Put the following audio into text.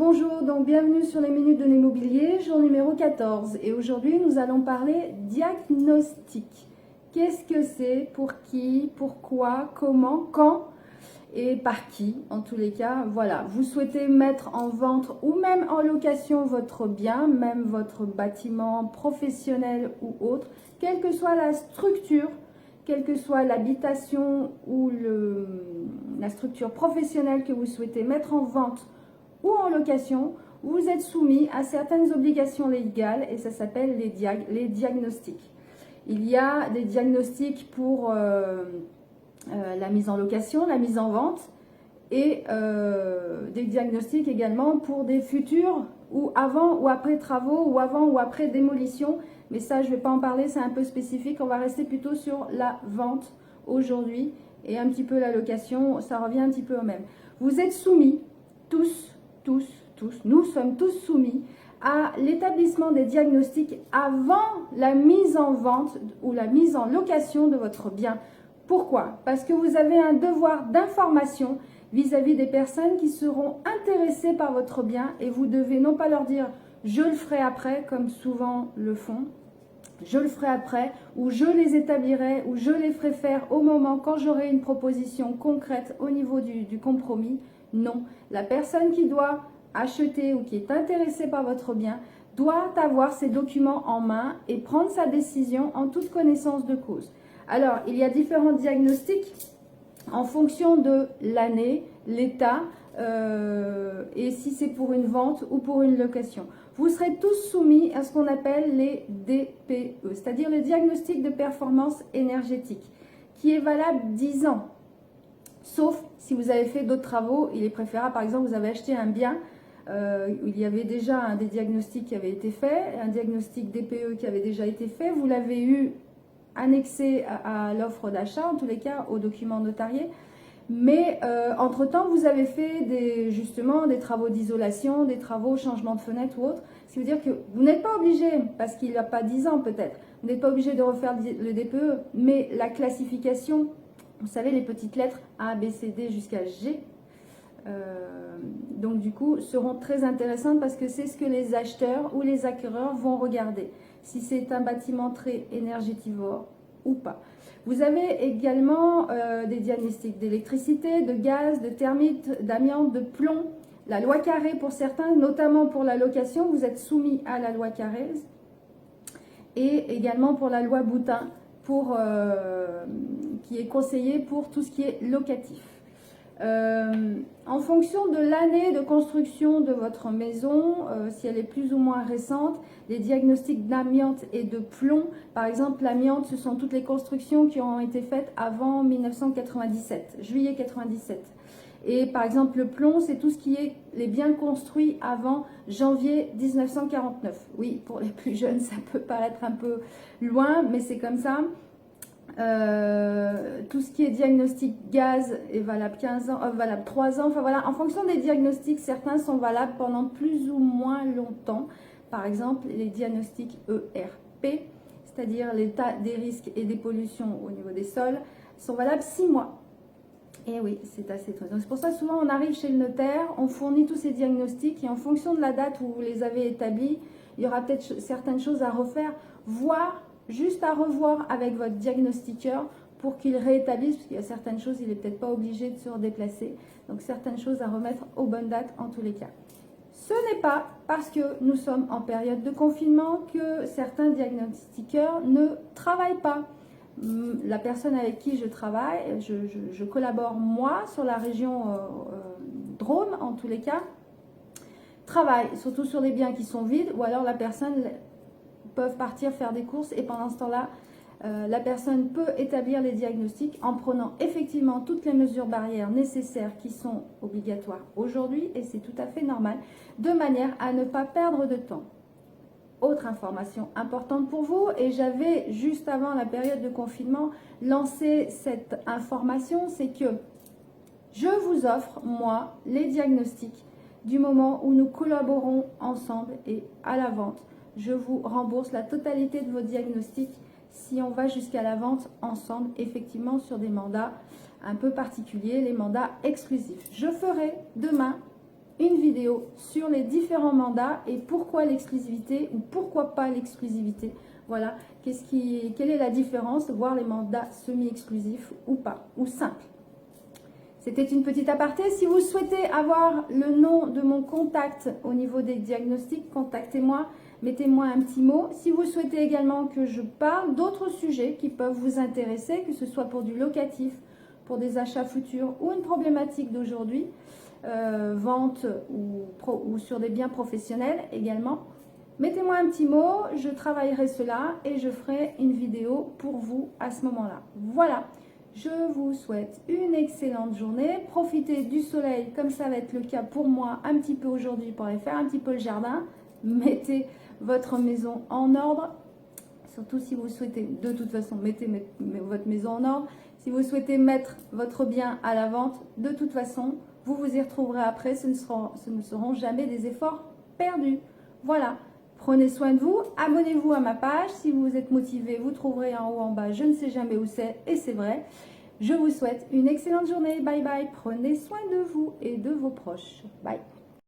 bonjour, donc bienvenue sur les minutes de l'immobilier, jour numéro 14. Et aujourd'hui, nous allons parler diagnostic. Qu'est-ce que c'est, pour qui, pourquoi, comment, quand et par qui, en tous les cas. Voilà, vous souhaitez mettre en vente ou même en location votre bien, même votre bâtiment professionnel ou autre, quelle que soit la structure, quelle que soit l'habitation ou la structure professionnelle que vous souhaitez mettre en vente ou en location, vous êtes soumis à certaines obligations légales et ça s'appelle les diagnostics. Il y a des diagnostics pour la mise en location, la mise en vente et des diagnostics également pour des futurs ou avant ou après travaux ou avant ou après démolition. Mais ça, je ne vais pas en parler, c'est un peu spécifique. On va rester plutôt sur la vente aujourd'hui et un petit peu la location, ça revient un petit peu au même. Vous êtes soumis, tous, nous sommes tous soumis à l'établissement des diagnostics avant la mise en vente ou la mise en location de votre bien. Pourquoi? Parce que vous avez un devoir d'information vis-à-vis des personnes qui seront intéressées par votre bien et vous devez non pas leur dire « je le ferai après » comme souvent le font, je le ferai après, ou je les établirai, ou je les ferai faire au moment quand j'aurai une proposition concrète au niveau du compromis. Non, la personne qui doit acheter ou qui est intéressée par votre bien doit avoir ses documents en main et prendre sa décision en toute connaissance de cause. Alors, il y a différents diagnostics en fonction de l'année, l'état et si c'est pour une vente ou pour une location. Vous serez tous soumis à ce qu'on appelle les DPE, c'est-à-dire le diagnostic de performance énergétique, qui est valable 10 ans. Sauf si vous avez fait d'autres travaux, il est préférable, par exemple, vous avez acheté un bien où il y avait déjà des diagnostics qui avaient été faits, un diagnostic DPE qui avait déjà été fait, vous l'avez eu annexé à l'offre d'achat, en tous les cas au document notarié. Mais entre-temps, vous avez fait justement des travaux d'isolation, des travaux changement de fenêtre ou autre. Ce qui veut dire que vous n'êtes pas obligé, parce qu'il n'y a pas 10 ans peut-être, vous n'êtes pas obligé de refaire le DPE, mais la classification, vous savez, les petites lettres A, B, C, D jusqu'à G, donc du coup, seront très intéressantes parce que c'est ce que les acheteurs ou les acquéreurs vont regarder. Si c'est un bâtiment très énergétivore ou pas. Vous avez également des diagnostics d'électricité, de gaz, de thermite, d'amiante, de plomb. La loi Carré pour certains, notamment pour la location, vous êtes soumis à la loi Carré. Et également pour la loi Boutin, qui est conseillée pour tout ce qui est locatif. En fonction de l'année de construction de votre maison, si elle est plus ou moins récente, les diagnostics d'amiante et de plomb, par exemple l'amiante, ce sont toutes les constructions qui ont été faites avant 1997, juillet 97. Et par exemple le plomb, c'est tout ce qui est les biens construits avant janvier 1949. Oui, pour les plus jeunes, ça peut paraître un peu loin, mais c'est comme ça. Tout ce qui est diagnostic gaz est valable 15 ans, valable 3 ans. Enfin voilà, en fonction des diagnostics, certains sont valables pendant plus ou moins longtemps. Par exemple, les diagnostics ERP, c'est-à-dire l'état des risques et des pollutions au niveau des sols, sont valables 6 mois. Et oui, c'est assez tôt. Donc c'est pour ça que souvent on arrive chez le notaire, on fournit tous ces diagnostics et en fonction de la date où vous les avez établis, il y aura peut-être certaines choses à refaire, voire juste à revoir avec votre diagnostiqueur pour qu'il réétablisse, parce qu'il y a certaines choses, il n'est peut-être pas obligé de se redéplacer. Donc certaines choses à remettre aux bonnes dates en tous les cas. Ce n'est pas parce que nous sommes en période de confinement que certains diagnostiqueurs ne travaillent pas. La personne avec qui je travaille, je collabore moi sur la région Drôme en tous les cas, travaille surtout sur les biens qui sont vides ou alors la personne peuvent partir faire des courses et pendant ce temps-là, la personne peut établir les diagnostics en prenant effectivement toutes les mesures barrières nécessaires qui sont obligatoires aujourd'hui et c'est tout à fait normal, de manière à ne pas perdre de temps. Autre information importante pour vous, et j'avais juste avant la période de confinement lancé cette information, c'est que je vous offre, moi, les diagnostics du moment où nous collaborons ensemble et à la vente. Je vous rembourse la totalité de vos diagnostics si on va jusqu'à la vente ensemble, effectivement sur des mandats un peu particuliers, les mandats exclusifs. Je ferai demain une vidéo sur les différents mandats et pourquoi l'exclusivité ou pourquoi pas l'exclusivité. Voilà, quelle est la différence de voir les mandats semi-exclusifs ou pas, ou simples. C'était une petite aparté. Si vous souhaitez avoir le nom de mon contact au niveau des diagnostics, contactez-moi, mettez-moi un petit mot. Si vous souhaitez également que je parle d'autres sujets qui peuvent vous intéresser, que ce soit pour du locatif, pour des achats futurs ou une problématique d'aujourd'hui, vente ou sur des biens professionnels également, mettez-moi un petit mot, je travaillerai cela et je ferai une vidéo pour vous à ce moment-là. Voilà. Je vous souhaite une excellente journée. Profitez du soleil comme ça va être le cas pour moi un petit peu aujourd'hui pour aller faire un petit peu le jardin. Mettez votre maison en ordre. Surtout si vous souhaitez, de toute façon, mettez votre maison en ordre. Si vous souhaitez mettre votre bien à la vente, de toute façon, vous vous y retrouverez après. Ce ne seront jamais des efforts perdus. Voilà. Prenez soin de vous, abonnez-vous à ma page. Si vous êtes motivé, vous trouverez en haut, en bas, je ne sais jamais où c'est, et c'est vrai. Je vous souhaite une excellente journée. Bye bye. Prenez soin de vous et de vos proches. Bye.